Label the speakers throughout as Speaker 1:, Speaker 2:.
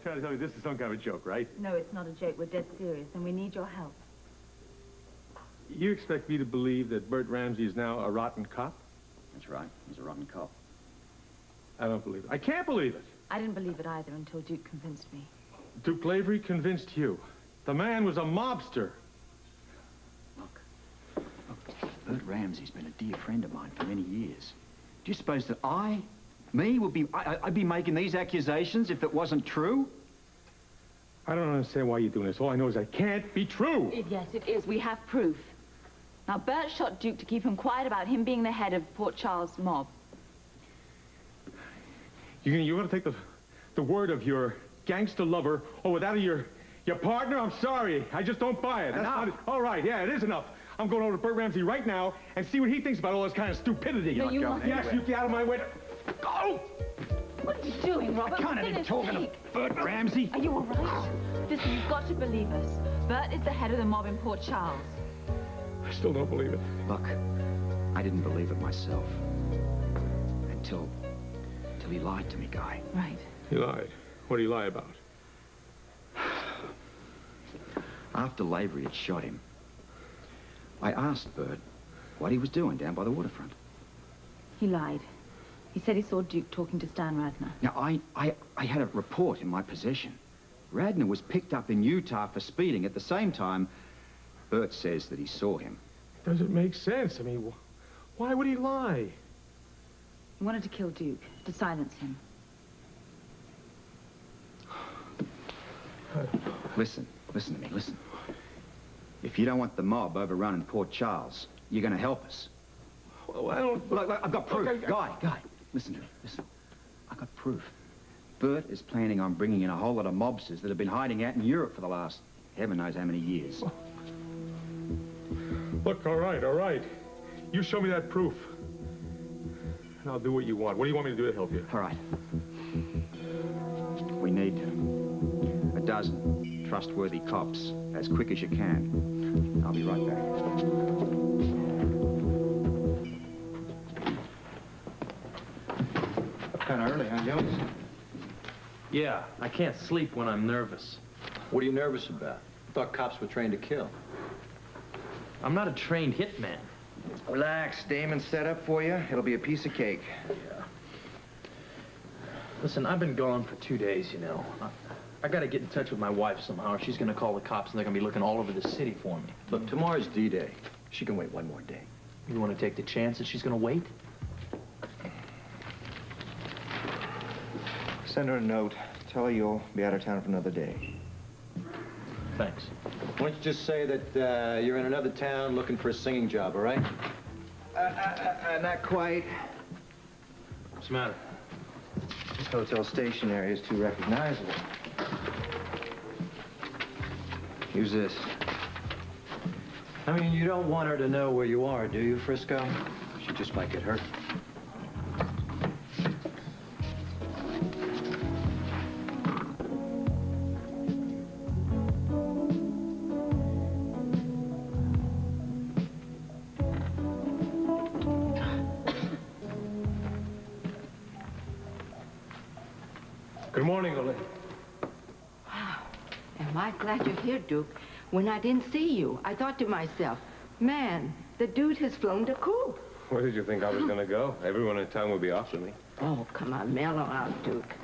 Speaker 1: trying to tell me this is some kind of a joke, right?
Speaker 2: No, it's not a joke. We're dead serious, and we need your help.
Speaker 1: You expect me to believe that Bert Ramsey is now a rotten cop?
Speaker 3: That's right. He's a rotten cop.
Speaker 1: I don't believe it. I can't believe it.
Speaker 2: I didn't believe it either until Duke convinced me.
Speaker 1: Duke Lavery convinced you. The man was a mobster.
Speaker 3: Look, Bert Ramsey's been a dear friend of mine for many years. Do you suppose that I'd be making these accusations if it wasn't true?
Speaker 1: I don't understand why you're doing this. All I know is that can't be true.
Speaker 2: Yes, it is. We have proof. Now, Bert shot Duke to keep him quiet about him being the head of Port Charles mob.
Speaker 1: You're going to take the word of your gangster lover over that of your partner? I'm sorry. I just don't buy it. That's not it. All right, yeah, it is enough. I'm going over to Bert Ramsey right now and see what he thinks about all this kind of stupidity.
Speaker 2: No, you must.
Speaker 1: Yes, you get out of my way. Go!
Speaker 2: What are you doing, Robert?
Speaker 3: I can't have him talking to Bert Ramsey.
Speaker 2: Are you all right? Listen, you've got to believe us. Bert is the head of the mob in Port Charles.
Speaker 1: I still don't believe it.
Speaker 3: Look, I didn't believe it myself. Until he lied to me, Guy.
Speaker 2: Right.
Speaker 1: He lied. What did he lie about?
Speaker 3: After Lavery had shot him, I asked Bert what he was doing down by the waterfront.
Speaker 2: He lied. He said he saw Duke talking to Stan Radner.
Speaker 3: Now, I had a report in my possession. Radner was picked up in Utah for speeding. At the same time, Bert says that he saw him.
Speaker 1: Does it make sense? I mean, why would he lie?
Speaker 2: He wanted to kill Duke, to silence him.
Speaker 3: Listen to me, listen. If you don't want the mob overrunning Port Charles, you're going to help us.
Speaker 1: Well, I don't...
Speaker 3: Look, I've got proof.
Speaker 1: Okay,
Speaker 3: Guy, listen to me, listen. I've got proof. Bert is planning on bringing in a whole lot of mobsters that have been hiding out in Europe for the last heaven knows how many years.
Speaker 1: Look, all right. You show me that proof. And I'll do what you want. What do you want me to do to help you?
Speaker 3: All right. We need a dozen trustworthy cops as quick as you can. I'll be right back.
Speaker 4: Kind of early, huh, Jones?
Speaker 5: Yeah, I can't sleep when I'm nervous.
Speaker 4: What are you nervous about? I thought cops were trained to kill.
Speaker 5: I'm not a trained hitman.
Speaker 6: Relax, Damon's set up for you. It'll be a piece of cake.
Speaker 5: Yeah. Listen, I've been gone for 2 days, you know. I gotta get in touch with my wife somehow, or she's gonna call the cops and they're gonna be looking all over the city for me.
Speaker 4: Look, tomorrow's D-Day. She can wait one more day.
Speaker 5: You wanna take the chance that she's gonna wait?
Speaker 6: Send her a note. Tell her you'll be out of town for another day.
Speaker 5: Thanks.
Speaker 4: Why don't you just say that you're in another town looking for a singing job, all right?
Speaker 6: Not quite.
Speaker 5: What's the matter?
Speaker 6: This hotel stationery is too recognizable. Who's this?
Speaker 4: I mean, you don't want her to know where you are, do you, Frisco? She just might get hurt.
Speaker 1: Good morning, Ollie.
Speaker 7: Wow. Am I glad you're here, Duke. When I didn't see you, I thought to myself, man, the dude has flown the coop.
Speaker 1: Where did you think I was going to go? Everyone in town would be after me.
Speaker 7: Oh, come on, mellow out, Duke.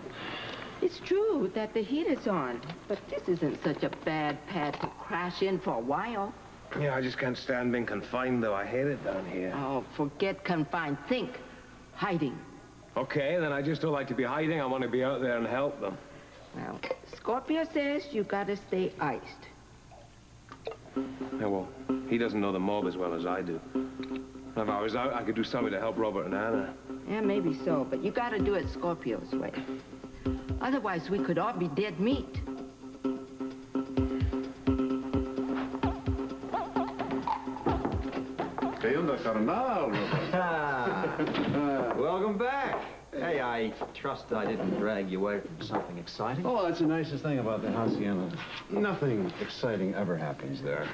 Speaker 7: It's true that the heat is on, but this isn't such a bad pad to crash in for a while.
Speaker 1: Yeah, I just can't stand being confined, though. I hate it down here.
Speaker 7: Oh, forget confined. Think. Hiding.
Speaker 1: Okay, then I just don't like to be hiding. I want to be out there and help them.
Speaker 7: Well, Scorpio says you gotta stay iced.
Speaker 1: Yeah, well, he doesn't know the mob as well as I do. If I was out, I could do something to help Robert and Anna.
Speaker 7: Yeah, maybe so, but you gotta do it Scorpio's way. Otherwise, we could all be dead meat.
Speaker 4: Welcome back. Hey, I trust I didn't drag you away from something exciting.
Speaker 8: Oh, that's the nicest thing about the hacienda. Nothing exciting ever happens there.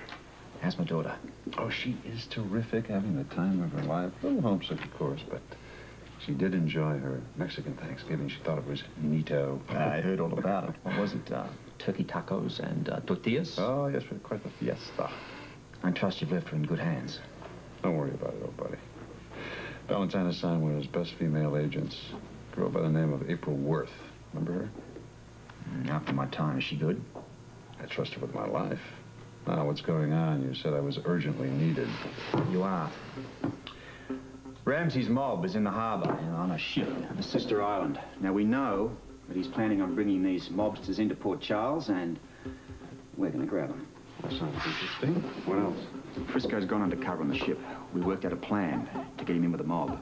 Speaker 3: How's my daughter?
Speaker 8: Oh, she is terrific, having the time of her life. A little homesick, of course, but She did enjoy her Mexican Thanksgiving. She thought it was neato.
Speaker 3: I heard all about it. What was it? Turkey tacos and tortillas?
Speaker 8: Oh, yes, for quite the fiesta.
Speaker 3: I trust you've left her in good hands.
Speaker 8: Don't worry about it, old buddy. Valentine assigned one of his best female agents, a girl by the name of April Worth. Remember her?
Speaker 3: After my time, is she good?
Speaker 8: I trust her with my life. Now, what's going on? You said I was urgently needed.
Speaker 3: You are. Ramsey's mob is in the harbor on a ship on the sister island. Now, we know that he's planning on bringing these mobsters into Port Charles, and we're going to grab them.
Speaker 8: That sounds interesting. What else?
Speaker 3: Frisco's gone undercover on the ship. We worked out a plan to get him in with the mob.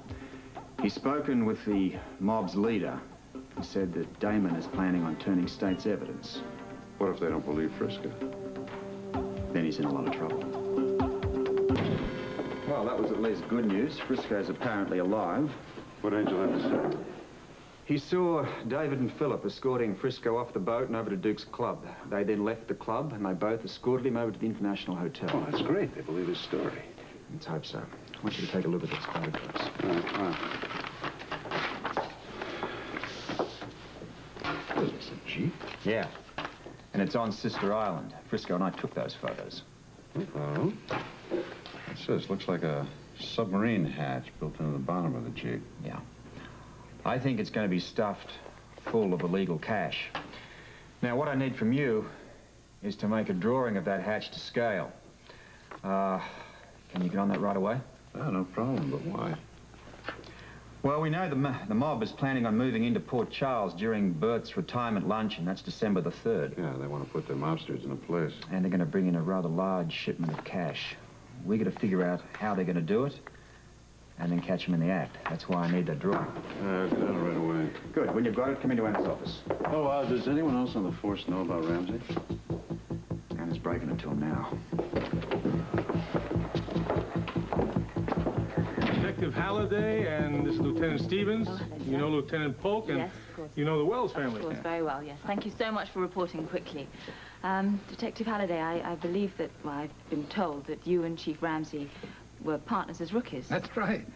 Speaker 3: He's spoken with the mob's leader. He said that Damon is planning on turning state's evidence.
Speaker 8: What if they don't believe Frisco?
Speaker 3: Then he's in a lot of trouble. Well, that was at least good news. Frisco's apparently alive.
Speaker 8: What Angel have to say?
Speaker 3: He saw David and Philip escorting Frisco off the boat and over to Duke's club. They then left the club, and they both escorted him over to the International Hotel.
Speaker 8: Oh, that's great. They believe his story.
Speaker 3: Let's hope so. I want you to take a look at these photographs.
Speaker 8: All right. Is this a Jeep?
Speaker 3: Yeah. And it's on Sister Island. Frisco and I took those photos.
Speaker 8: Oh? What's this? Looks like a submarine hatch built into the bottom of the Jeep.
Speaker 3: Yeah. I think it's going to be stuffed full of illegal cash. Now, what I need from you is to make a drawing of that hatch to scale. Can you get on that right away?
Speaker 8: No problem, but why?
Speaker 3: Well, we know the mob is planning on moving into Port Charles during Bert's retirement lunch, and that's December the 3rd.
Speaker 8: Yeah, they want to put their mobsters in a place.
Speaker 3: And they're going to bring in a rather large shipment of cash. We got to figure out how they're going to do it, and then catch them in the act. That's why I need that drawing.
Speaker 8: Get it right away.
Speaker 3: Good. When you've got it, come into Anna's office.
Speaker 8: Oh, does anyone else on the force know about Ramsey?
Speaker 3: Anna's breaking it to him now.
Speaker 1: Detective Halliday, and this is Lieutenant Stevens.
Speaker 2: Oh, hello,
Speaker 1: You know Lieutenant Polk, and
Speaker 2: Yes, of course.
Speaker 1: you know the Wells family.
Speaker 2: Of course, very well, yes. Thank you so much for reporting quickly. Detective Halliday, I believe that, well, I've been told that you and Chief Ramsey were partners as rookies.
Speaker 9: That's right.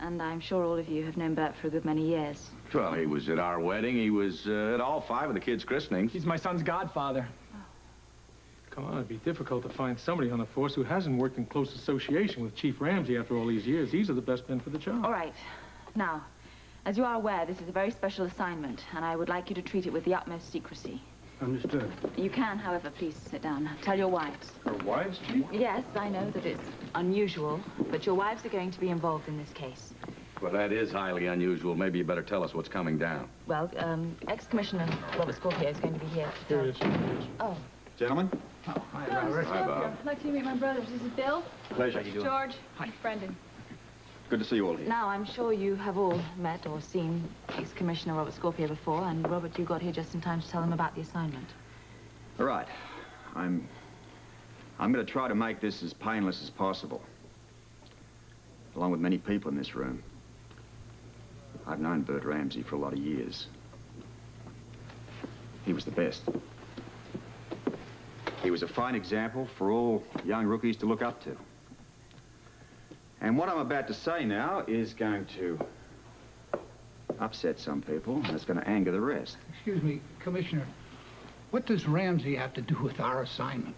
Speaker 2: And I'm sure all of you have known Bert for a good many years.
Speaker 10: Well, he was at our wedding. He was at all 5 of the kids' christenings.
Speaker 5: He's my son's godfather.
Speaker 1: Come on, it'd be difficult to find somebody on the force who hasn't worked in close association with Chief Ramsey after all these years. These are the best men for the job.
Speaker 2: All right. Now, as you are aware, this is a very special assignment, and I would like you to treat it with the utmost secrecy.
Speaker 8: Understood.
Speaker 2: You can, however, please sit down. Tell your wives.
Speaker 1: Her wives, Chief?
Speaker 2: Yes, I know that it's unusual, but your wives are going to be involved in this case.
Speaker 10: Well, that is highly unusual. Maybe you better tell us what's coming down.
Speaker 2: Well, ex-Commissioner Robert Scorpio is going to be here.
Speaker 1: Here he is.
Speaker 2: Oh.
Speaker 3: Gentlemen?
Speaker 9: Hi, Robert.
Speaker 10: Hi, Bob.
Speaker 11: I'd like to meet my brothers. This is Bill,
Speaker 3: Pleasure. How you doing?
Speaker 11: George, Brendan.
Speaker 3: Good to see you all here.
Speaker 2: Now, I'm sure you have all met or seen ex-Commissioner Robert Scorpio before, and Robert, you got here just in time to tell them about the assignment.
Speaker 3: All right. I'm going to try to make this as painless as possible. Along with many people in this room. I've known Bert Ramsey for a lot of years. He was the best. He was a fine example for all young rookies to look up to. And what I'm about to say now is going to upset some people, and it's going to anger the rest.
Speaker 9: Excuse me, Commissioner. What does Ramsey have to do with our assignment?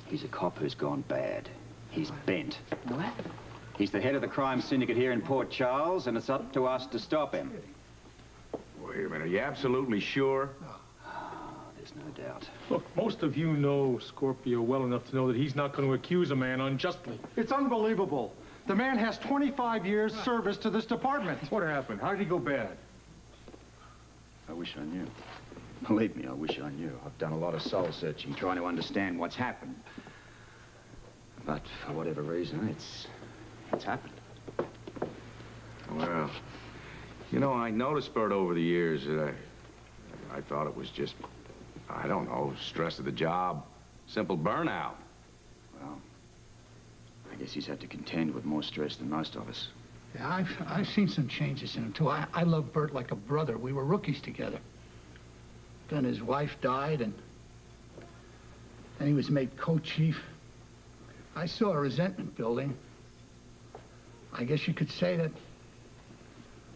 Speaker 3: He's a cop who's gone bad. He's bent.
Speaker 2: What?
Speaker 3: He's the head of the crime syndicate here in Port Charles, and it's up to us to stop him.
Speaker 10: Wait a minute. Are you absolutely sure?
Speaker 3: There's no doubt.
Speaker 1: Look, most of you know Scorpio well enough to know that he's not going to accuse a man unjustly.
Speaker 12: It's unbelievable. The man has 25 years service to this department.
Speaker 1: What happened? How did he go bad?
Speaker 3: I wish I knew. Believe me, I wish I knew. I've done a lot of soul searching, trying to understand what's happened. But for whatever reason, it's happened.
Speaker 10: Well, you know, I noticed, Bert, over the years that I thought it was just, I don't know, stress of the job, simple burnout.
Speaker 3: Well, I guess he's had to contend with more stress than most of us.
Speaker 9: Yeah, I've seen some changes in him, too. I love Bert like a brother. We were rookies together. Then his wife died, and then he was made co-chief. I saw a resentment building. I guess you could say that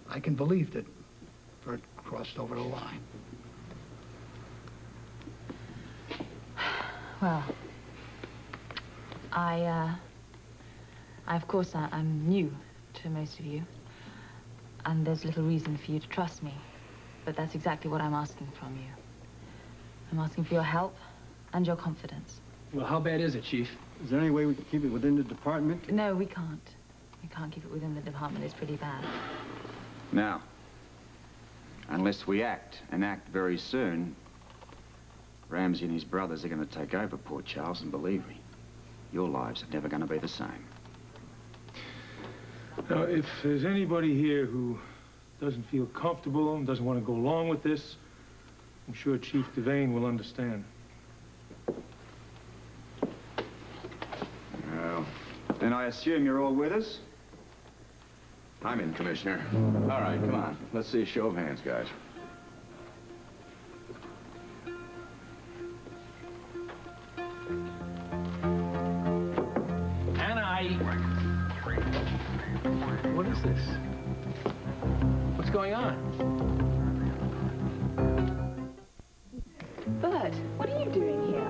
Speaker 9: I can believe that Bert crossed over the line.
Speaker 2: Well, of course, I'm new to most of you, and there's little reason for you to trust me, but that's exactly what I'm asking from you. I'm asking for your help and your confidence.
Speaker 13: Well, how bad is it, Chief? Is there any way we can keep it within the department?
Speaker 2: No, we can't. We can't keep it within the department. It's pretty bad.
Speaker 3: Now, unless we act, and act very soon, Ramsey and his brothers are going to take over Port Charles, and believe me, your lives are never going to be the same.
Speaker 1: Now, if there's anybody here who doesn't feel comfortable and doesn't want to go along with this, I'm sure Chief Devane will understand.
Speaker 3: Well, then I assume you're all with us?
Speaker 10: I'm in, Commissioner. All right, come on. Let's see a show of hands, guys.
Speaker 5: What is this? What's going on?
Speaker 2: Bert, what are you doing here?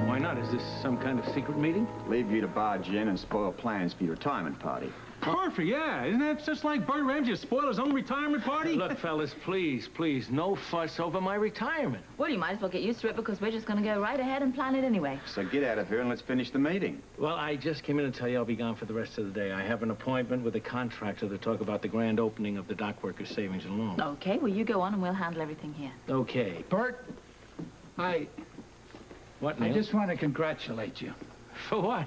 Speaker 5: Why not? Is this some kind of secret meeting?
Speaker 3: Leave you to barge in and spoil plans for your retirement party.
Speaker 1: Perfect, yeah. Isn't that just like Bert Ramsey to spoil his own retirement party?
Speaker 5: Look, fellas, please, no fuss over my retirement.
Speaker 2: Well, you might as well get used to it because we're just going to go right ahead and plan it anyway.
Speaker 3: So get out of here and let's finish the meeting.
Speaker 5: Well, I just came in to tell you I'll be gone for the rest of the day. I have an appointment with a contractor to talk about the grand opening of the dock workers' savings and loan.
Speaker 2: Okay, well, you go on and we'll handle everything here.
Speaker 5: Okay.
Speaker 9: Bert,
Speaker 5: What, Neil?
Speaker 9: I just want to congratulate you.
Speaker 5: For what?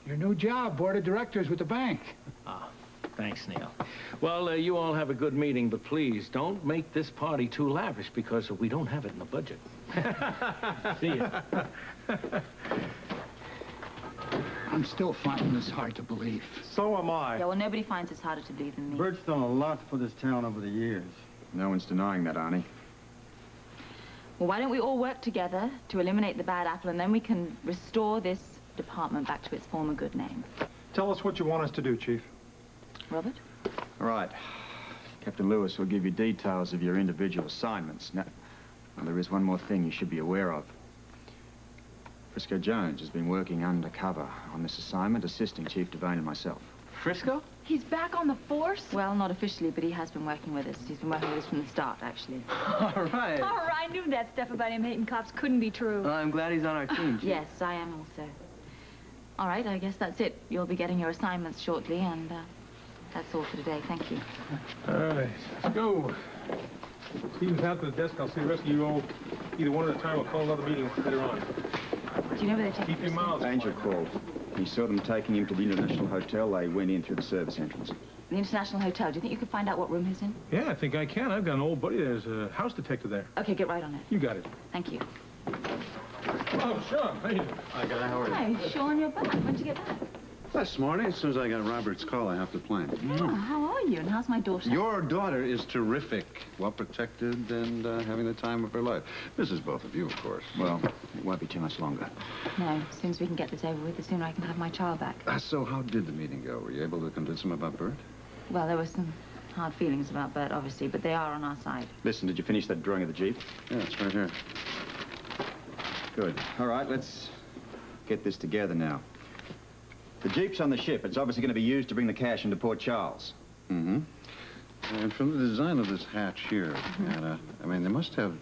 Speaker 9: Your new job, board of directors with the bank.
Speaker 5: Ah, thanks, Neil. Well, you all have a good meeting, but please don't make this party too lavish because we don't have it in the budget. See ya.
Speaker 9: I'm still finding this hard to believe.
Speaker 12: So am I.
Speaker 2: Yeah, well, nobody finds this harder to believe than me.
Speaker 13: Bert's done a lot for this town over the years.
Speaker 3: No one's denying that, Arnie.
Speaker 2: Well, why don't we all work together to eliminate the bad apple, and then we can restore this department back to its former good name.
Speaker 12: Tell us what you want us to do, Chief.
Speaker 2: Robert?
Speaker 3: All right. Captain Lewis will give you details of your individual assignments. Now, there is one more thing you should be aware of. Frisco Jones has been working undercover on this assignment, assisting Chief Devane and myself.
Speaker 5: Frisco?
Speaker 2: He's back on the force? Well, not officially, but he has been working with us. He's been working with us from the start, actually.
Speaker 13: All right.
Speaker 11: Oh, I knew that stuff about him hating cops couldn't be true.
Speaker 13: I'm glad he's on our team, Chief.
Speaker 2: Yes, I am also. All right, I guess that's it. You'll be getting your assignments shortly, and that's all for today. Thank you.
Speaker 1: All right, let's go. Stephen's out to the desk. I'll see the rest of you all either one at a time or call another meeting later on.
Speaker 2: Do you know where they're taking
Speaker 1: Keep your mouths
Speaker 3: Angel called. He saw them taking him to the International Hotel. They went in through the service entrance.
Speaker 2: The International Hotel. Do you think you could find out what room he's in?
Speaker 1: Yeah, I think I can. I've got an old buddy. There's a house detective there.
Speaker 2: Okay, get right on it.
Speaker 1: You got it.
Speaker 2: Thank you.
Speaker 1: Oh, Sean. Hey.
Speaker 13: Hi, guy. How are you?
Speaker 2: Hi, Sean, you're back. When'd you get back?
Speaker 8: This morning, as soon as I got Robert's call, I have to plan.
Speaker 2: Oh, how are you? And how's my daughter?
Speaker 8: Your daughter is terrific. Well protected and having the time of her life. This is both of you, of course.
Speaker 3: Well, it won't be too much longer.
Speaker 2: No, as soon as we can get this over with, the sooner I can have my child back.
Speaker 8: So how did the meeting go? Were you able to convince him about Bert?
Speaker 2: Well, there were some hard feelings about Bert, obviously, but they are on our side.
Speaker 3: Listen, did you finish that drawing of the Jeep?
Speaker 8: Yeah, it's right here.
Speaker 3: Good. All right, let's get this together now. The Jeep's on the ship. It's obviously going to be used to bring the cash into Port Charles.
Speaker 8: Mm-hmm. And from the design of this hatch here, Anna, I mean, they must have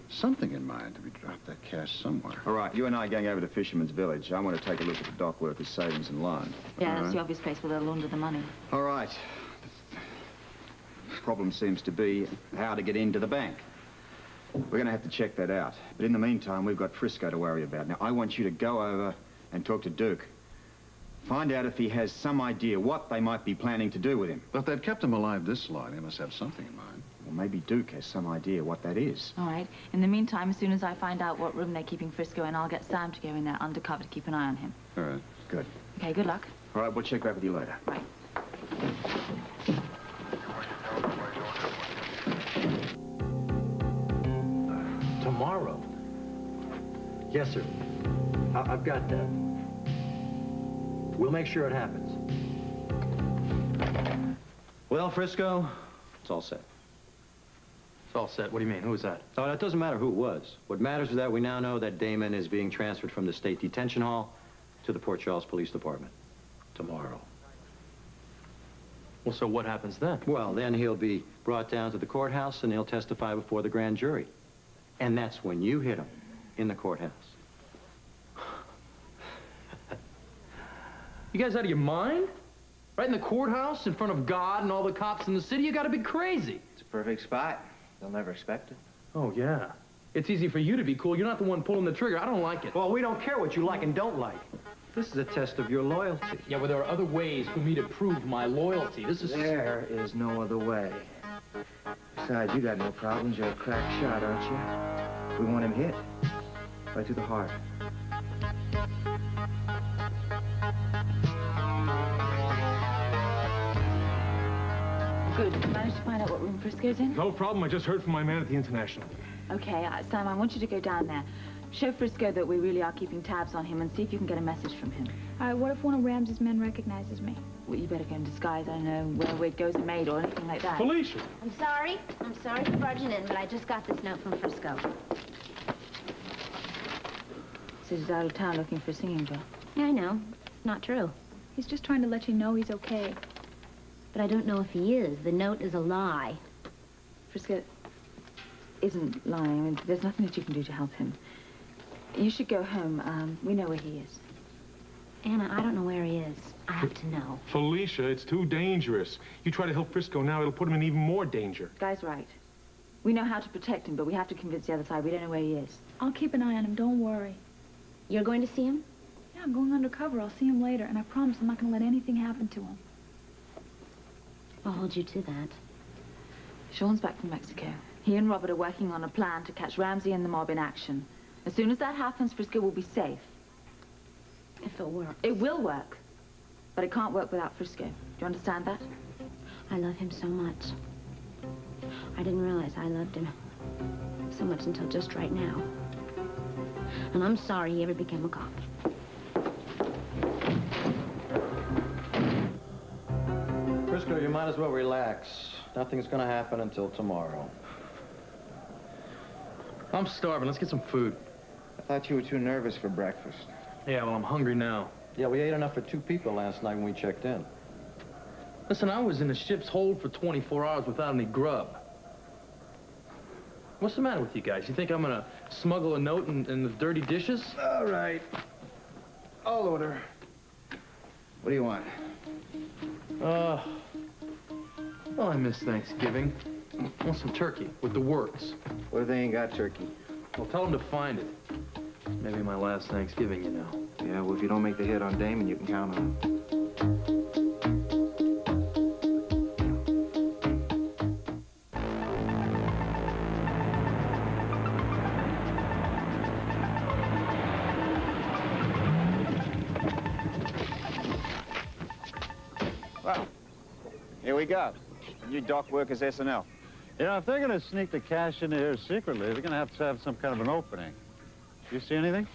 Speaker 8: something in mind to be dropped that cash somewhere.
Speaker 3: All right, you and I are going over to Fisherman's Village. I want to take a look at the dock workers' savings and loan.
Speaker 2: Yeah,
Speaker 3: All
Speaker 2: that's
Speaker 3: right?
Speaker 2: the obvious place where they'll launder the money.
Speaker 3: All right. The problem seems to be how to get into the bank. We're going to have to check that out. But in the meantime, we've got Frisco to worry about. Now, I want you to go over and talk to Duke. Find out if he has some idea what they might be planning to do with him.
Speaker 8: But they've kept him alive this long. They must have something in mind.
Speaker 3: Well, maybe Duke has some idea what that is.
Speaker 2: All right. In the meantime, as soon as I find out what room they're keeping Frisco in, I'll get Sam to go in there undercover to keep an eye on him.
Speaker 8: All right.
Speaker 3: Good.
Speaker 2: Okay, good luck.
Speaker 3: All right, we'll check back with you later.
Speaker 2: Right.
Speaker 4: Tomorrow? Yes, sir. I've got that. We'll make sure it happens. Well, Frisco, it's all set.
Speaker 14: It's all set. What do you mean? Who was that?
Speaker 4: Oh, it doesn't matter who it was. What matters is that we now know that Damon is being transferred from the State Detention Hall to the Port Charles Police Department tomorrow.
Speaker 14: Well, so what happens then?
Speaker 4: Well, then he'll be brought down to the courthouse and he'll testify before the grand jury. And that's when you hit him in the courthouse.
Speaker 14: You guys out of your mind? Right in the courthouse, in front of God and all the cops in the city? You gotta be crazy.
Speaker 6: It's a perfect spot. They'll never expect it.
Speaker 14: Oh, yeah. It's easy for you to be cool. You're not the one pulling the trigger. I don't like it.
Speaker 4: Well, we don't care what you like and don't like. This is a test of your loyalty.
Speaker 14: Yeah, well, there are other ways for me to prove my loyalty. This is...
Speaker 6: There is no other way. Besides, you got no problems. You're a crack shot, aren't you? We want him hit. Right to the heart.
Speaker 2: Good. Did you manage to find out what room Frisco's in?
Speaker 1: No problem. I just heard from my man at the International.
Speaker 2: Okay, Sam, I want you to go down there. Show Frisco that we really are keeping tabs on him and see if you can get a message from him.
Speaker 11: All right, what if one of Ramsey's men recognizes me?
Speaker 2: Well, you better go in disguise. I don't know, wear a wig, goes a maid, or anything like that.
Speaker 1: Felicia!
Speaker 15: I'm sorry for barging in, but I just got this note from Frisco.
Speaker 2: Says he's out of town looking for a singing girl.
Speaker 15: Yeah, I know. Not true.
Speaker 11: He's just trying to let you know he's okay.
Speaker 15: But I don't know if he is. The note is a lie.
Speaker 2: Frisco isn't lying. I mean, there's nothing that you can do to help him. You should go home. We know where he is.
Speaker 15: Anna, I don't know where he is. I have to know.
Speaker 1: Felicia, it's too dangerous. You try to help Frisco now, it'll put him in even more danger.
Speaker 2: Guy's right. We know how to protect him, but we have to convince the other side. We don't know where he is.
Speaker 11: I'll keep an eye on him, don't worry.
Speaker 15: You're going to see him?
Speaker 11: Yeah, I'm going undercover. I'll see him later, and I promise I'm not going to let anything happen to him.
Speaker 15: I'll hold you to that.
Speaker 2: Sean's back from Mexico. He and Robert are working on a plan to catch Ramsey and the mob in action. As soon as that happens, Frisco will be safe.
Speaker 15: If it works.
Speaker 2: It will work. But it can't work without Frisco. Do you understand that?
Speaker 15: I love him so much. I didn't realize I loved him so much until just right now. And I'm sorry he ever became a cop.
Speaker 4: Frisco, you might as well relax. Nothing's gonna happen until tomorrow.
Speaker 14: I'm starving. Let's get some food.
Speaker 6: I thought you were too nervous for breakfast.
Speaker 14: Yeah, well, I'm hungry now.
Speaker 4: Yeah, we ate enough for 2 people last night when we checked in.
Speaker 14: Listen, I was in the ship's hold for 24 hours without any grub. What's the matter with you guys? You think I'm gonna smuggle a note in the dirty dishes?
Speaker 6: All right. I'll order. What do you want?
Speaker 14: Well, I miss Thanksgiving. I want some turkey with the works.
Speaker 6: What if they ain't got turkey?
Speaker 14: Well, tell them to find it. Maybe my last Thanksgiving, you know.
Speaker 6: Yeah, well, if you don't make the hit on Damon, you can count on him.
Speaker 16: Well, here we go. New dock workers SNL.
Speaker 13: Yeah, if they're going to sneak the cash into here secretly, they're going to have some kind of an opening. You see anything?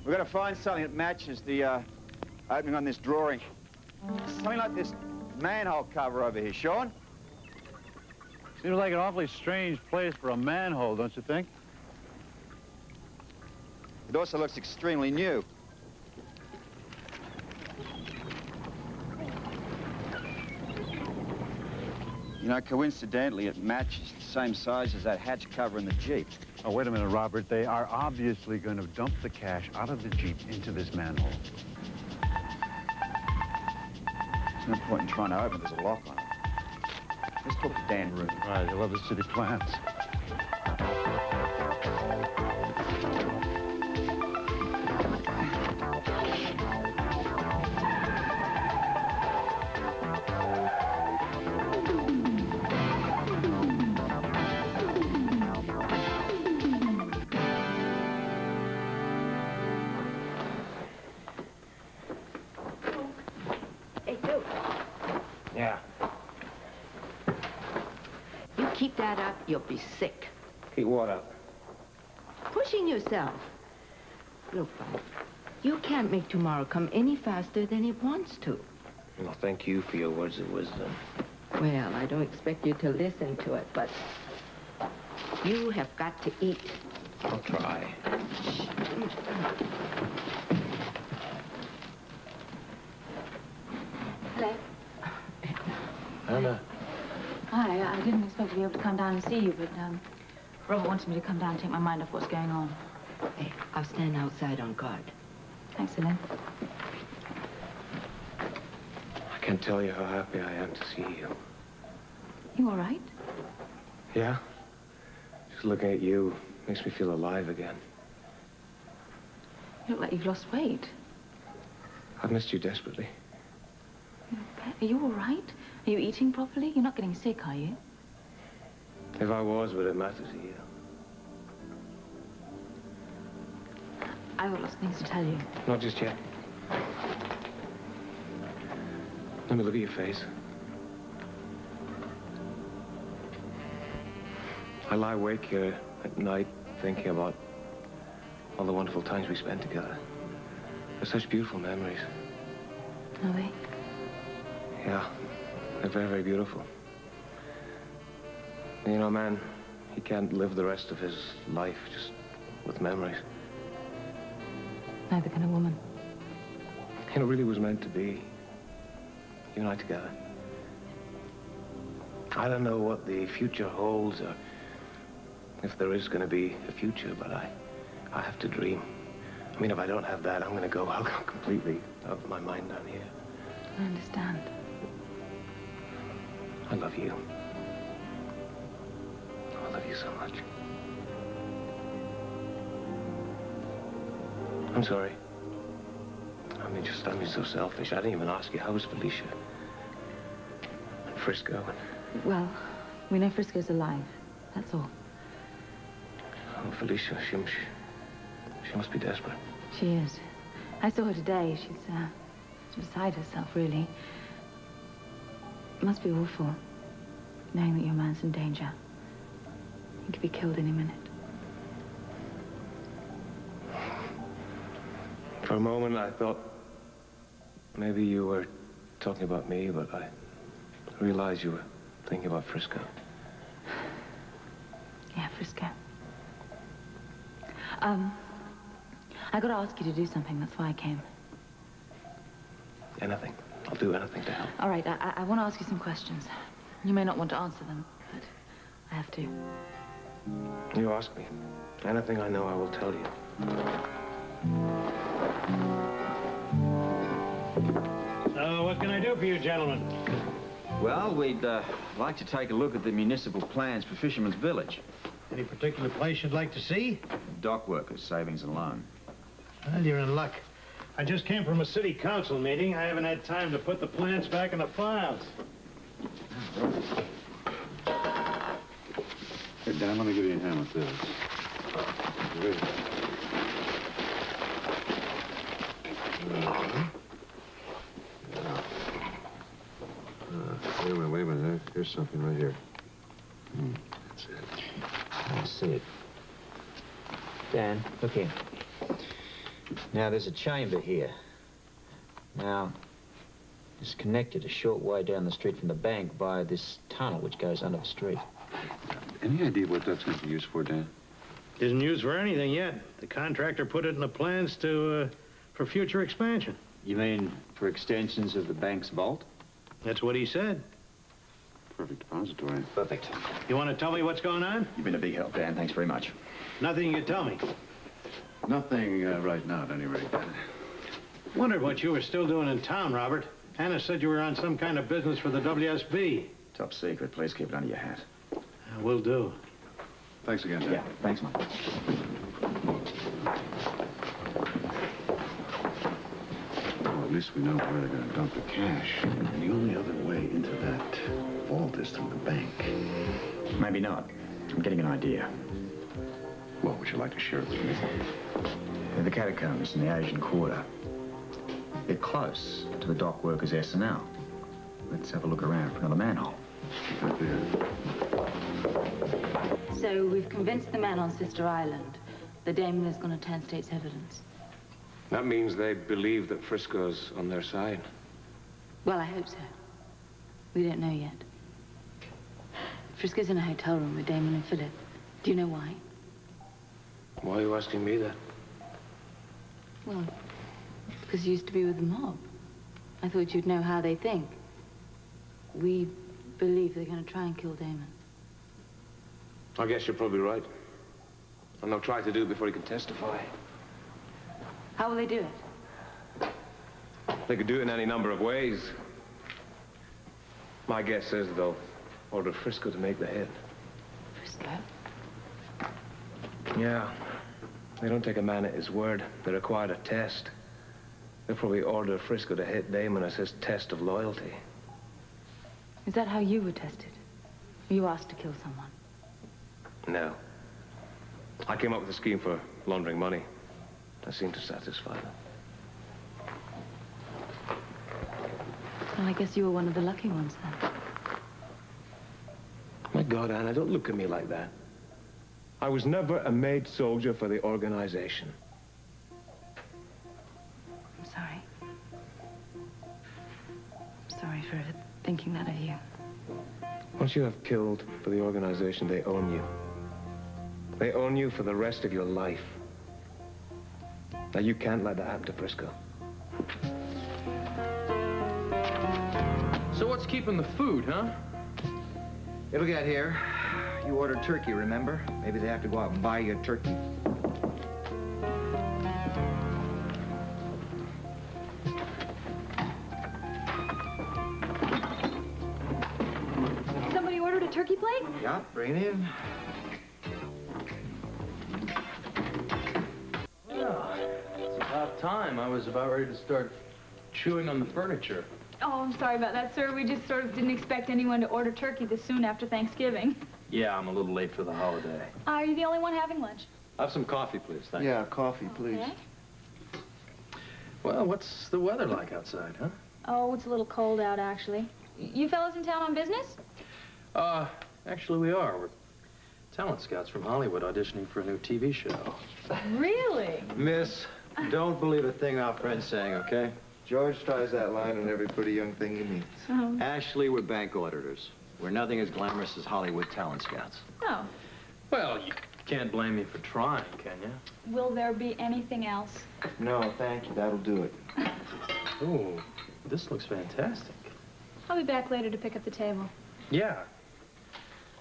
Speaker 16: We've got to find something that matches the opening on this drawing. Something like this manhole cover over here, Sean.
Speaker 13: Seems like an awfully strange place for a manhole, don't you think?
Speaker 16: It also looks extremely new. You know, coincidentally, it matches the same size as that hatch cover in the Jeep.
Speaker 13: Oh, wait a minute, Robert. They are obviously going to dump the cash out of the Jeep into this manhole.
Speaker 16: There's no point in trying to open it. There's a lock on it. Let's talk to Dan Root.
Speaker 13: Right, I love the city plans.
Speaker 14: Yeah.
Speaker 7: You keep that up, you'll be sick.
Speaker 14: Keep what up?
Speaker 7: Pushing yourself. Look, Bob, you can't make tomorrow come any faster than it wants to.
Speaker 5: Well, thank you for your words of wisdom.
Speaker 7: Well, I don't expect you to listen to it, but you have got to eat.
Speaker 5: I'll try.
Speaker 2: Hello.
Speaker 5: Anna.
Speaker 2: Hi, I didn't expect to be able to come down and see you, but Robert wanted me to come down and take my mind off what's going on.
Speaker 7: Hey, I'll stand outside on guard.
Speaker 2: Thanks, Elaine.
Speaker 17: I can't tell you how happy I am to see you.
Speaker 2: You all right?
Speaker 17: Yeah? Just looking at you makes me feel alive again.
Speaker 2: You look like you've lost weight.
Speaker 17: I've missed you desperately.
Speaker 2: Are you all right? Are you eating properly? You're not getting sick, are you?
Speaker 17: If I was, would it matter to you?
Speaker 2: I've got lots of things to tell you.
Speaker 17: Not just yet. Let me look at your face. I lie awake here at night thinking about all the wonderful times we spent together. They're such beautiful memories.
Speaker 2: Are they?
Speaker 17: Yeah, they're very, very beautiful. You know, man, he can't live the rest of his life just with memories.
Speaker 2: Neither can a woman.
Speaker 17: You know, it really was meant to be. You and I together. I don't know what the future holds or if there is going to be a future, but I have to dream. I mean, if I don't have that, I'll go completely out of my mind down here.
Speaker 2: I understand.
Speaker 17: I love you. Oh, I love you so much. I'm sorry. I'm just so selfish. I didn't even ask you, how was Felicia? And Frisco?
Speaker 2: Well, we know Frisco's alive. That's all.
Speaker 17: Oh, Felicia, she must be desperate.
Speaker 2: She is. I saw her today. She's beside herself, really. It must be awful, knowing that your man's in danger. He could be killed any minute.
Speaker 17: For a moment, I thought maybe you were talking about me, but I realized you were thinking about Frisco.
Speaker 2: Yeah, Frisco. I got to ask you to do something. That's why I came.
Speaker 17: Anything. I'll do anything to help.
Speaker 2: All right, I want to ask you some questions. You may not want to answer them, but I have to.
Speaker 17: You ask me. Anything I know, I will tell you.
Speaker 5: So, what can I do for you, gentlemen?
Speaker 3: Well, we'd like to take a look at the municipal plans for Fisherman's Village.
Speaker 5: Any particular place you'd like to see?
Speaker 3: Dock workers, savings and loan.
Speaker 5: Well, you're in luck. I just came from a city council meeting. I haven't had time to put the plans back in the files.
Speaker 8: Hey, Dan, let me give you a hand with this. Wait a minute. Here's something right here. That's it.
Speaker 3: I see it. Dan, look here. Now, there's a chamber here. Now, it's connected a short way down the street from the bank by this tunnel which goes under the street.
Speaker 8: Any idea what that's going to be used for, Dan?
Speaker 5: Isn't used for anything yet. The contractor put it in the plans for future expansion.
Speaker 3: You mean for extensions of the bank's vault?
Speaker 5: That's what he said.
Speaker 8: Perfect depository.
Speaker 3: Perfect.
Speaker 5: You want to tell me what's going on?
Speaker 3: You've been a big help, Dan. Thanks very much.
Speaker 5: Nothing you can tell me.
Speaker 8: Nothing right now, at any rate.
Speaker 5: Wondered what you were still doing in town, Robert. Hannah said you were on some kind of business for the WSB.
Speaker 3: Top secret. Please keep it under your hat.
Speaker 5: Will do.
Speaker 8: Thanks again, Dan.
Speaker 3: Yeah, thanks, Mike.
Speaker 8: Well, at least we know where they're going to dump the cash. And the only other way into that vault is through the bank.
Speaker 3: Maybe not. I'm getting an idea.
Speaker 8: Well, would you like to share it with me?
Speaker 3: The catacombs in the Asian Quarter. They're close to the dock workers' S&L. Let's have a look around for another manhole.
Speaker 8: Right there.
Speaker 2: So we've convinced the man on Sister Island that Damon is going to turn state's evidence.
Speaker 17: That means they believe that Frisco's on their side.
Speaker 2: Well, I hope so. We don't know yet. Frisco's in a hotel room with Damon and Philip. Do you know why?
Speaker 17: Why are you asking me that?
Speaker 2: Well, because you used to be with the mob. I thought you'd know how they think. We believe they're going to try and kill Damon.
Speaker 17: I guess you're probably right. And they'll try to do it before he can testify.
Speaker 2: How will they do it?
Speaker 17: They could do it in any number of ways. My guess is they'll order Frisco to make the hit.
Speaker 2: Frisco?
Speaker 17: Yeah. They don't take a man at his word. They require a test. They'll probably order Frisco to hit Damon as his test of loyalty.
Speaker 2: Is that how you were tested? Were you asked to kill someone?
Speaker 17: No. I came up with a scheme for laundering money. That seemed to satisfy them.
Speaker 2: Well, I guess you were one of the lucky ones then.
Speaker 17: My God, Anna, don't look at me like that. I was never a maid soldier for the organization.
Speaker 2: I'm sorry. I'm sorry for thinking that of you.
Speaker 17: Once you have killed for the organization, they own you. They own you for the rest of your life. Now, you can't let that happen to Frisco.
Speaker 14: So what's keeping the food, huh?
Speaker 6: It'll get here. You ordered turkey, remember? Maybe they have to go out and buy you a turkey.
Speaker 11: Somebody ordered a turkey plate?
Speaker 6: Yeah, bring it in.
Speaker 14: Yeah, it's about time. I was about ready to start chewing on the furniture.
Speaker 11: Oh, I'm sorry about that, sir. We just sort of didn't expect anyone to order turkey this soon after Thanksgiving.
Speaker 14: Yeah, I'm a little late for the holiday.
Speaker 11: Are you the only one having lunch?
Speaker 4: Have some coffee, please. Thank
Speaker 6: Yeah, coffee, please.
Speaker 11: Okay.
Speaker 14: Well, what's the weather like outside, huh?
Speaker 11: Oh, it's a little cold out, actually. You fellas in town on business?
Speaker 14: Actually we are. We're talent scouts from Hollywood auditioning for a new TV show.
Speaker 11: Really?
Speaker 4: Miss, don't believe a thing our friend's saying, okay?
Speaker 6: George tries that line on every pretty young thing he meets.
Speaker 11: Oh.
Speaker 4: Ashley, we're bank auditors. We're nothing as glamorous as Hollywood talent scouts.
Speaker 11: Oh.
Speaker 14: Well, you can't blame me for trying, can you?
Speaker 11: Will there be anything else?
Speaker 6: No, thank you. That'll do it.
Speaker 14: Oh, this looks fantastic.
Speaker 11: I'll be back later to pick up the table.
Speaker 14: Yeah,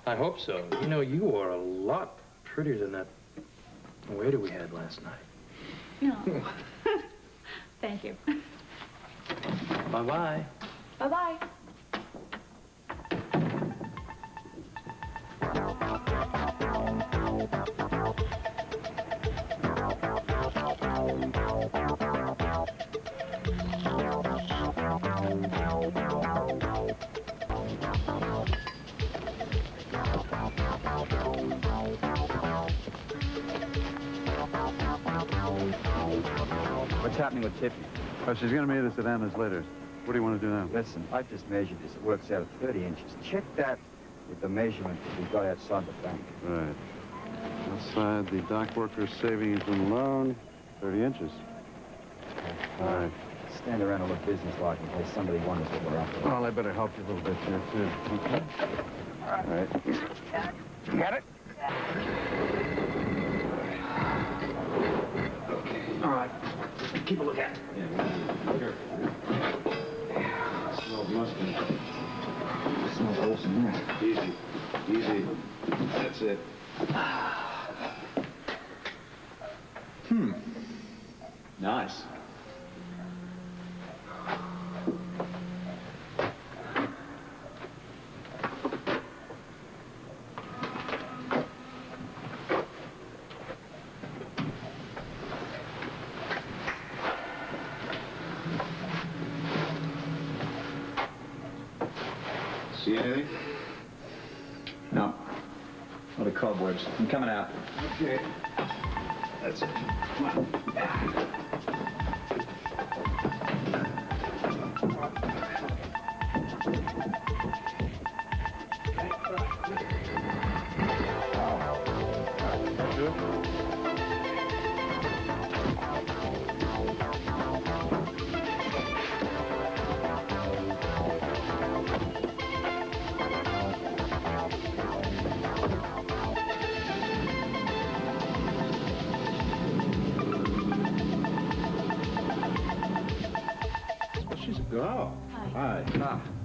Speaker 14: I hope so. You know, you are a lot prettier than that waiter we had last night.
Speaker 11: No. Thank you.
Speaker 14: Bye-bye.
Speaker 11: Bye-bye.
Speaker 18: What's happening with Tiffany?
Speaker 13: Oh, she's going to meet us at Anna's later. What do you want to do now?
Speaker 18: Listen, I've just measured this. It works out at 30 inches. Check that with the measurement that we got outside the bank.
Speaker 13: Right. Outside the dock workers' savings and loan, 30 inches. All right.
Speaker 18: Stand around and look businesslike in case somebody wonders what we're up to.
Speaker 13: Well, I better help you a little bit here, too. Okay? All right.
Speaker 18: Got it?
Speaker 6: All right. Keep a lookout.
Speaker 8: Here. Smells musky.
Speaker 6: It smells wholesome, yeah.
Speaker 8: Easy. Easy. That's it.
Speaker 6: Nice.
Speaker 8: See anything?
Speaker 6: No. What are cobwebs? I'm coming out.
Speaker 8: Okay. That's it. Come on.
Speaker 6: Hi.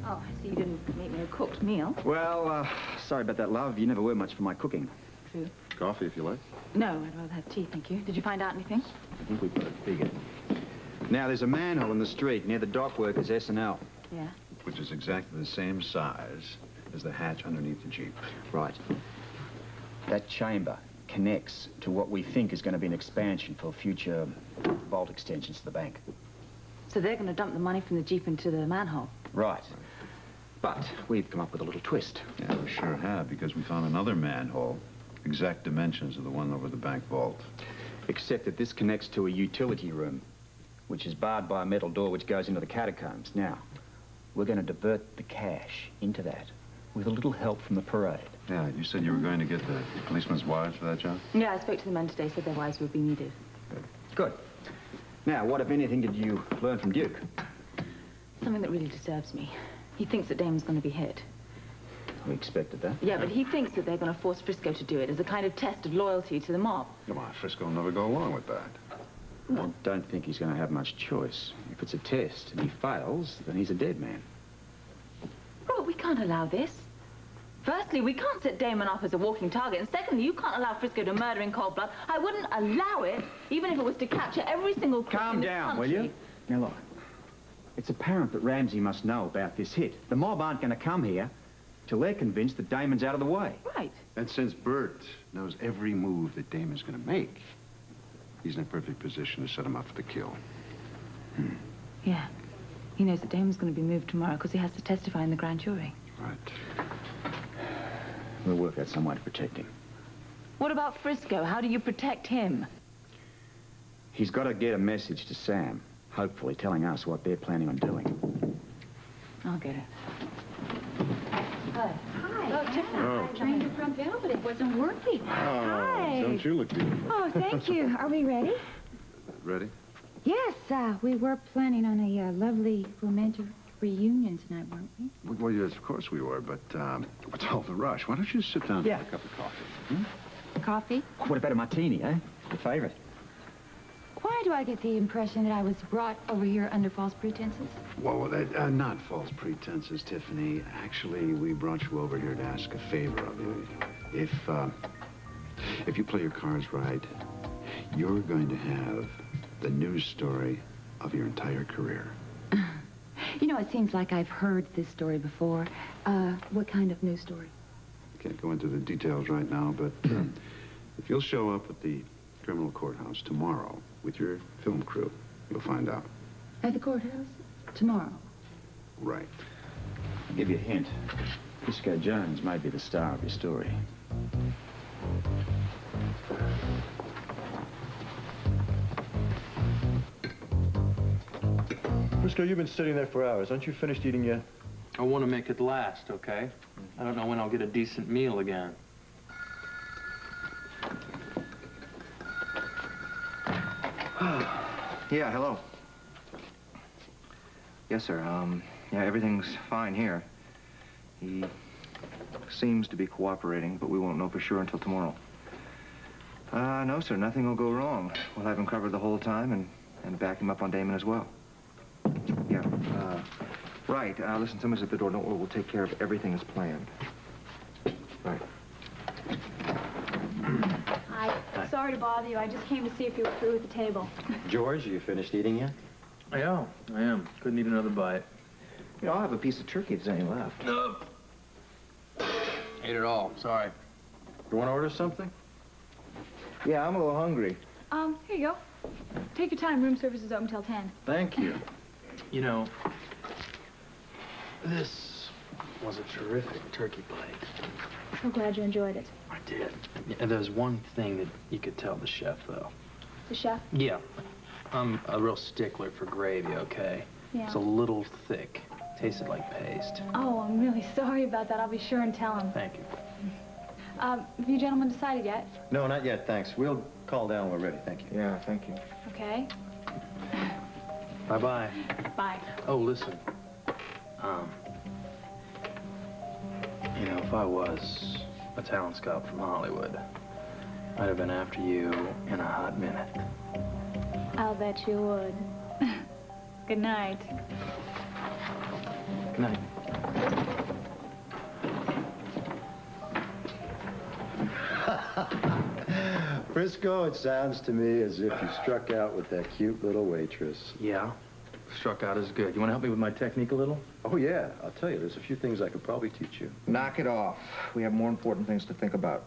Speaker 2: Oh, I see you didn't make me a cooked meal.
Speaker 6: Well, sorry about that, love. You never were much for my cooking.
Speaker 2: True.
Speaker 8: Coffee, if you like.
Speaker 2: No, I'd rather have tea, thank you. Did you find out anything?
Speaker 6: I think we've got it figured. Now, there's a manhole in the street near the dock workers' S&L.
Speaker 2: Yeah?
Speaker 8: Which is exactly the same size as the hatch underneath the Jeep.
Speaker 6: Right. That chamber connects to what we think is going to be an expansion for future vault extensions to the bank.
Speaker 2: So they're going to dump the money from the Jeep into the manhole?
Speaker 6: Right. But we've come up with a little twist.
Speaker 8: Yeah, we sure have, because we found another manhole, exact dimensions of the one over the bank vault.
Speaker 6: Except that this connects to a utility room, which is barred by a metal door which goes into the catacombs. Now, we're going to divert the cash into that with a little help from the parade.
Speaker 8: Yeah, you said you were going to get the policemen's wives for that job?
Speaker 2: Yeah, I spoke to the men today, said their wives would be needed.
Speaker 6: Good. Now, what, if anything, did you learn from Duke?
Speaker 2: Something that really disturbs me. He thinks that Damon's going to be hit.
Speaker 6: We expected that.
Speaker 2: Yeah, but he thinks that they're going to force Frisco to do it as a kind of test of loyalty to the mob.
Speaker 8: Come on, Frisco will never go along with that.
Speaker 6: I don't think he's going to have much choice. If it's a test and he fails, then he's a dead man.
Speaker 2: Robert, we can't allow this. Firstly, we can't set Damon up as a walking target. And secondly, you can't allow Frisco to murder in cold blood. I wouldn't allow it, even if it was to capture every single crook in this
Speaker 6: Calm down, will
Speaker 2: country.
Speaker 6: you? Now, look. It's apparent that Ramsey must know about this hit. The mob aren't going to come here till they're convinced that Damon's out of the way.
Speaker 2: Right.
Speaker 8: And since Bert knows every move that Damon's going to make, he's in a perfect position to set him up for the kill.
Speaker 2: Yeah. He knows that Damon's going to be moved tomorrow because he has to testify in the grand jury.
Speaker 8: Right.
Speaker 6: We'll work out some way to protect him.
Speaker 2: What about Frisco? How do you protect him?
Speaker 6: He's got to get a message to Sam, hopefully telling us what they're planning on doing.
Speaker 2: I'll get it.
Speaker 11: Hi.
Speaker 2: Oh, Tiffany.
Speaker 8: Oh.
Speaker 11: I trained the front valve, but it wasn't working.
Speaker 8: Oh, don't you look beautiful.
Speaker 19: Oh, thank you. Are we ready?
Speaker 8: Ready?
Speaker 19: Yes, we were planning on a lovely romantic reunion tonight, weren't we?
Speaker 8: Well, yes, of course we were, but what's all the rush? Why don't you sit down and have a cup of coffee?
Speaker 19: Coffee?
Speaker 6: What about a martini, eh? Your favorite?
Speaker 19: Why do I get the impression that I was brought over here under false pretenses?
Speaker 8: Well, not false pretenses, Tiffany. Actually, we brought you over here to ask a favor of you. If you play your cards right, you're going to have the news story of your entire career.
Speaker 19: You know, it seems like I've heard this story before. What kind of news story?
Speaker 8: Can't go into the details right now, but if you'll show up at the criminal courthouse tomorrow with your film crew, you'll find out.
Speaker 19: At the courthouse? Tomorrow?
Speaker 8: Right.
Speaker 6: I'll give you a hint. Frisco Jones may be the star of your story.
Speaker 20: Frisco, you've been sitting there for hours. Aren't you finished eating yet?
Speaker 14: I want to make it last, okay? I don't know when I'll get a decent meal again.
Speaker 6: Yeah, hello. Yes, sir. Yeah, everything's fine here. He seems to be cooperating, but we won't know for sure until tomorrow. No, sir, nothing will go wrong. We'll have him covered the whole time and back him up on Damon as well. Yeah, right. Listen, someone's at the door. Don't worry, we'll take care of everything as planned. Right.
Speaker 11: Hi. Sorry to bother you. I just came to see if you were through with the table.
Speaker 4: George, are you finished eating yet?
Speaker 14: Yeah, I am. Couldn't eat another bite.
Speaker 6: You know, I'll have a piece of turkey if there's any left.
Speaker 14: No. Ate it all. Sorry.
Speaker 4: You want to order something?
Speaker 6: Yeah, I'm a little hungry.
Speaker 11: Here you go. Take your time. Room service is open till 10.
Speaker 4: Thank you.
Speaker 14: You know, this was a terrific turkey plate.
Speaker 11: So glad you enjoyed it.
Speaker 14: I did. And there's one thing that you could tell the chef, though.
Speaker 11: The chef?
Speaker 14: Yeah. I'm a real stickler for gravy, okay?
Speaker 11: Yeah.
Speaker 14: It's a little thick. Tasted like paste.
Speaker 11: Oh, I'm really sorry about that. I'll be sure and tell him.
Speaker 14: Thank you.
Speaker 11: Have you gentlemen decided yet?
Speaker 4: No, not yet, thanks. We'll call down when we're ready. Thank you.
Speaker 6: Yeah, thank you.
Speaker 11: Okay.
Speaker 14: Bye-bye.
Speaker 11: Bye.
Speaker 14: Oh, listen. You know, if I was a talent scout from Hollywood, I'd have been after you in a hot minute.
Speaker 11: I'll bet you would. Good night.
Speaker 14: Good night.
Speaker 20: Frisco, it sounds to me as if you struck out with that cute little waitress.
Speaker 14: Yeah? Struck out is good. You want to help me with my technique a little?
Speaker 20: Oh, yeah. I'll tell you, there's a few things I could probably teach you.
Speaker 6: Knock it off. We have more important things to think about.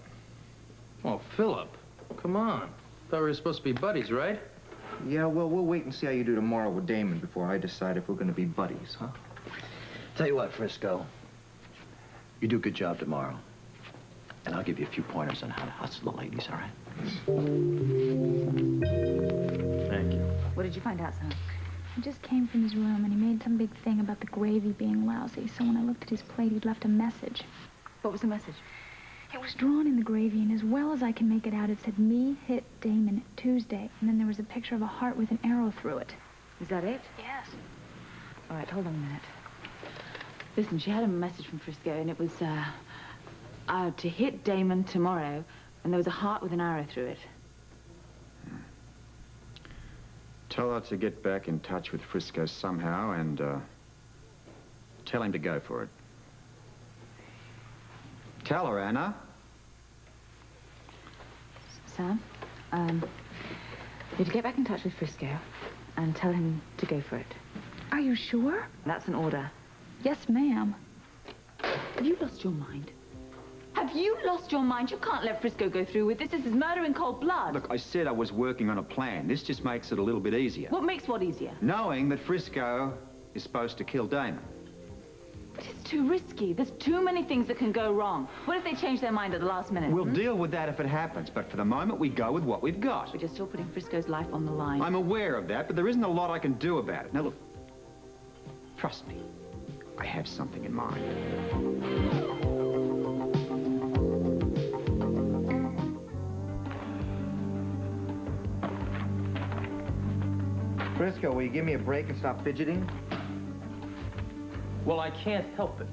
Speaker 14: Oh, Philip, come on. Thought we were supposed to be buddies, right?
Speaker 6: Yeah, well, we'll wait and see how you do tomorrow with Damon before I decide if we're going to be buddies, huh?
Speaker 4: Tell you what, Frisco. You do a good job tomorrow. And I'll give you a few pointers on how to hustle the ladies, all right?
Speaker 14: Thank you.
Speaker 2: What did you find out, son?
Speaker 11: He just came from his room and he made some big thing about the gravy being lousy. So when I looked at his plate, he'd left a message.
Speaker 2: What was the message?
Speaker 11: It was drawn in the gravy, and as well as I can make it out, it said, "Me hit Damon Tuesday." And then there was a picture of a heart with an arrow through it.
Speaker 2: Is that it?
Speaker 11: Yes.
Speaker 2: All right, hold on a minute. Listen, she had a message from Frisco, and it was, to hit Damon tomorrow, and there was a heart with an arrow through it.
Speaker 3: Tell her to get back in touch with Frisco somehow and tell him to go for it. Tell her, Anna.
Speaker 2: Sam, you have to get back in touch with Frisco and tell him to go for it.
Speaker 11: Are you sure?
Speaker 2: That's an order.
Speaker 11: Yes, ma'am.
Speaker 2: Have you lost your mind? Have you lost your mind? You can't let Frisco go through with this. This is murder in cold blood.
Speaker 3: Look, I said I was working on a plan. This just makes it a little bit easier.
Speaker 2: What makes what easier?
Speaker 3: Knowing that Frisco is supposed to kill Damon.
Speaker 2: But it's too risky. There's too many things that can go wrong. What if they change their mind at the last minute?
Speaker 3: We'll deal with that if it happens, but for the moment, we go with what we've got.
Speaker 2: But you're still putting Frisco's life on the line.
Speaker 3: I'm aware of that, but there isn't a lot I can do about it. Now, look, trust me. I have something in mind.
Speaker 6: Frisco, will you give me a break and stop fidgeting?
Speaker 14: Well, I can't help it.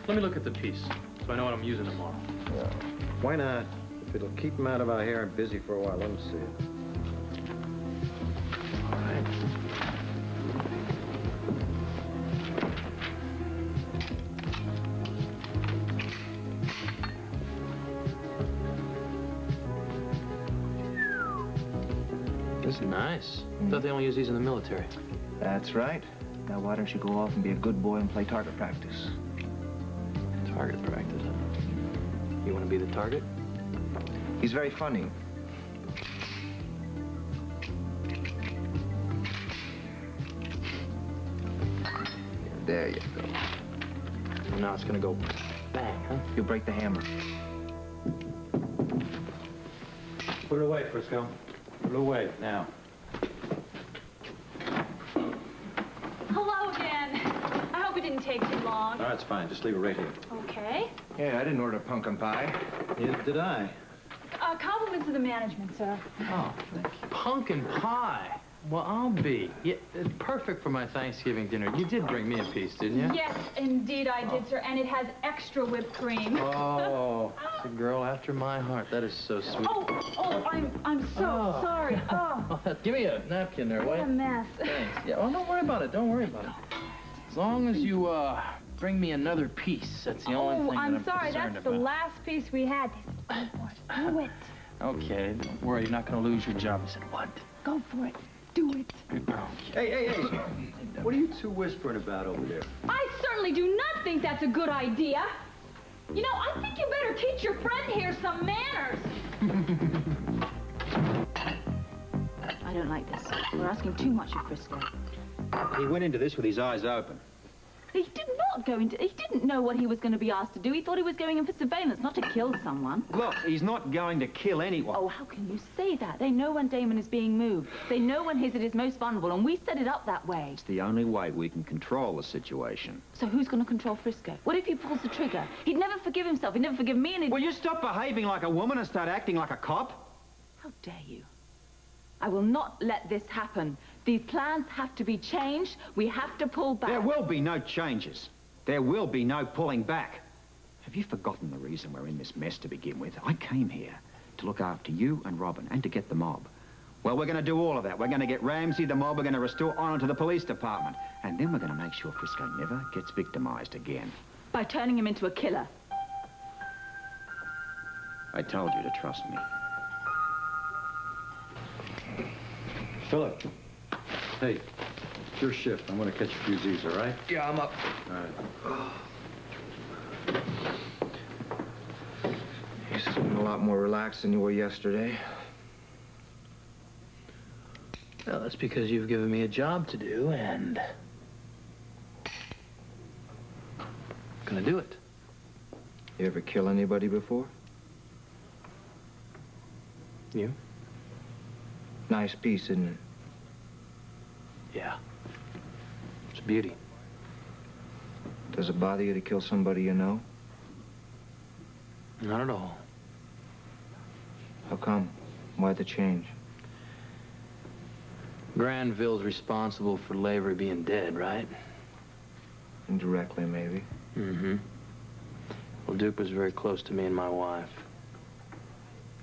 Speaker 14: Let me look at the piece, so I know what I'm using tomorrow.
Speaker 4: Yeah. Why not? If it'll keep him out of our hair and busy for a while, let him see it.
Speaker 14: All right. This is nice. I thought they only use these in the military.
Speaker 6: That's right. Now why don't you go off and be a good boy and play target practice?
Speaker 14: Target practice, huh? You want to be the target?
Speaker 6: He's very funny. There you go.
Speaker 14: And now it's going to go bang, huh?
Speaker 6: You'll break the hammer.
Speaker 4: Put it away, Frisco. Put it away, now.
Speaker 11: Hello again. I hope it didn't take too long.
Speaker 4: No, it's fine. Just leave it right here.
Speaker 11: Okay.
Speaker 6: Yeah, I didn't order pumpkin pie.
Speaker 4: Neither did I.
Speaker 11: Compliments to the management, sir.
Speaker 14: Oh, pumpkin pie. Well, I'll be. Yeah, perfect for my Thanksgiving dinner. You did bring me a piece, didn't you?
Speaker 11: Yes, indeed I did, sir. And it has extra whipped cream.
Speaker 14: Oh, it's a girl after my heart. That is so sweet.
Speaker 11: I'm so sorry. Oh.
Speaker 14: Give me a napkin there,
Speaker 11: What
Speaker 14: White.
Speaker 11: a mess.
Speaker 14: Thanks. Yeah, oh, don't worry about it. Don't worry about it. As long as you, bring me another piece. That's the only thing
Speaker 11: I'm
Speaker 14: that I'm
Speaker 11: sorry.
Speaker 14: concerned
Speaker 11: That's
Speaker 14: about.
Speaker 11: the last piece we had. Do it.
Speaker 14: Okay, don't worry. You're not going to lose your job. I said, what?
Speaker 11: Go for it. Do it.
Speaker 4: Hey. What are you two whispering about over there?
Speaker 11: I certainly do not think that's a good idea. You know, I think you better teach your friend here some manners.
Speaker 2: I don't like this. We're asking too much of Frisco.
Speaker 3: He went into this with his eyes open.
Speaker 2: He did not go into... He didn't know what he was going to be asked to do. He thought he was going in for surveillance, not to kill someone.
Speaker 3: Look, he's not going to kill anyone.
Speaker 2: Oh, how can you say that? They know when Damon is being moved. They know when he's at his most vulnerable, and we set it up that way.
Speaker 3: It's the only way we can control the situation.
Speaker 2: So who's going to control Frisco? What if he pulls the trigger? He'd never forgive himself. He'd never forgive me, and he'd...
Speaker 3: Will you stop behaving like a woman and start acting like a cop?
Speaker 2: How dare you? I will not let this happen. These plans have to be changed. We have to pull back.
Speaker 3: There will be no changes. There will be no pulling back. Have you forgotten the reason we're in this mess to begin with? I came here to look after you and Robin and to get the mob.
Speaker 16: Well, we're going to do all of that. We're going to get Ramsey, the mob, we're going to restore honor to the police department. And then we're going to make sure Frisco never gets victimized again.
Speaker 2: By turning him into a killer.
Speaker 16: I told you to trust me.
Speaker 4: Philip. Hey, it's your shift. I'm going to catch a few Z's, all right?
Speaker 6: Yeah, I'm up.
Speaker 4: All right.
Speaker 6: You seem a lot more relaxed than you were yesterday.
Speaker 14: Well, that's because you've given me a job to do, and I'm gonna do it.
Speaker 6: You ever kill anybody before?
Speaker 14: You?
Speaker 6: Nice piece, isn't it?
Speaker 14: Yeah. It's a beauty.
Speaker 6: Does it bother you to kill somebody you know?
Speaker 14: Not at all.
Speaker 6: How come? Why the change?
Speaker 14: Granville's responsible for Lavery being dead, right?
Speaker 6: Indirectly, maybe.
Speaker 14: Mm-hmm. Well, Duke was very close to me and my wife.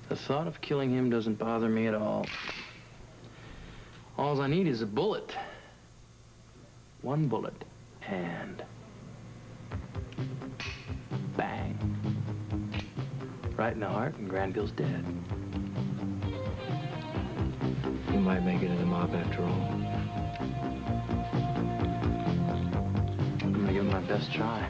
Speaker 14: The thought of killing him doesn't bother me at all. All I need is a bullet. One bullet. And bang. Right in the heart, and Granville's dead.
Speaker 6: You might make it in the mob after all.
Speaker 14: I'm gonna give it my best try.